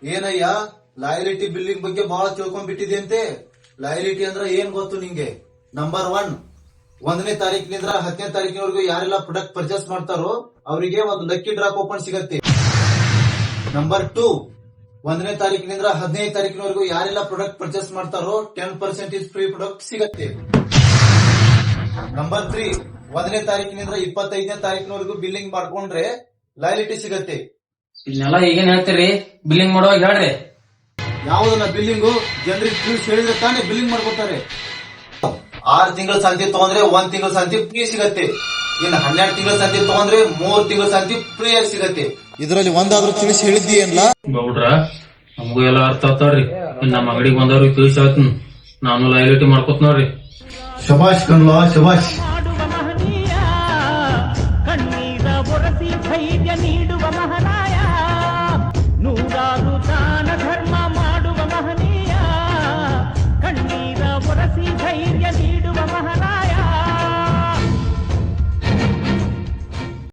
ಏನಯ್ಯ loyalty billing ಬಗ್ಗೆ ಬಹಳ ತಿಳ್ಕೊಂಡ್ಬಿಟ್ಟಿದೆ ಅಂತೆ. ಲಾಯಲಿಟಿ ಅಂದ್ರೆ ಏನ್ ಗೊತ್ತು ನಿಂಗೆ? ನಂಬರ್ 1, 1ನೇ ತಾರೀಕಿನಿಂದ 10ನೇ ತಾರೀಕಿನವರೆಗೂ ಯಾರೆಲ್ಲ ಪ್ರಾಡಕ್ಟ್ ಪರ್ಚೇಸ್ ಮಾಡ್ತಾರೋ ಅವರಿಗೆ ಒಂದು ಲಕ್ಕಿ ಡ್ರಾ ಕೂಪನ್ ಸಿಗತ್ತೆ. ನಂಬರ್ 2, 1ನೇ ತಾರೀಕಿನಿಂದ 15ನೇ ತಾರೀಕಿನವರೆಗೂ ಯಾರೆಲ್ಲ ಪ್ರಾಡಕ್ಟ್ ಪರ್ಚೇಸ್ ಮಾಡ್ತಾರೋ 10% ಫ್ರೀ ಪ್ರಾಡಕ್ಟ್ ಸಿಗತ್ತೆ. ನಂಬರ್ 3, 1ನೇ ತಾರೀಕಿನಿಂದ 25ನೇ ತಾರೀಕಿನವರೆಗೂ ಬಿಲ್ಲಿಂಗ್ ಮಾಡ್ಕೊಂಡ್ರೆ ಲಾಯಲಿಟಿ ಸಿಗತ್ತೆ. ಇದನ್ನೆಲ್ಲ ಈಗೇನ್ ಹೇಳ್ತೀರಿ? ಬಿಲ್ಲಿಂಗ್ ಮಾಡುವಾಗ ಹೇಳ್ರಿ. ಯಾವುದನ್ನ ಬಿಲ್ಲಿಂಗು ಜನರಿಗೆ ತಿಳಿಸಿ ಹೇಳಿದ್ರೆ ತಾನೇ ಬಿಲ್ಲಿಂಗ್ ಮಾಡ್ಕೊತಾರೆ. 6 ತಿಂಗಳ ಸಂತಿ ತಗೊಂಡ್ರೆ 1 ತಿಂಗಳ ಸಂತಿ ಫ್ರೀ ಸಿಗತ್ತೆ. ಇನ್ನು 12 ತಿಂಗಳ ಸಂತಿ ತಗೊಂಡ್ರೆ 3 ತಿಂಗಳ ಸಂತಿ ಫ್ರೀ ಆಗಿ ಸಿಗತ್ತೆ. ಇದರಲ್ಲಿ ಒಂದಾದ್ರೂ ತಿಳಿಸಿ ಹೇಳಿದ್ದೀಯಲ್ಲ ಗೌಡ್ರ, ನಮಗೂ ಎಲ್ಲ ಅರ್ಥ ಆಗ್ತಾವ್ರಿ. ನಮ್ಮ ಅಂಗಡಿಗೆ ಬಂದವ್ರಿಗೆ ತಿಳಿಸಿ ಹೇಳ್ತೀನಿ. ನಾನು ಲಯಲಿಟಿ ಮಾಡ್ಕೊತ ನೋಡ್ರಿ. ಶಬಾಷ್ ಕಣ್ಲಾ, ಶಬಾಷ್. ಮಾಡುವ ಮಹನೀಯ, ಕಣ್ಣೀರ ಒರೆಸಿ ಧೈರ್ಯ ನೀಡುವ ಮಹನಾಯ, ನೂರಾರು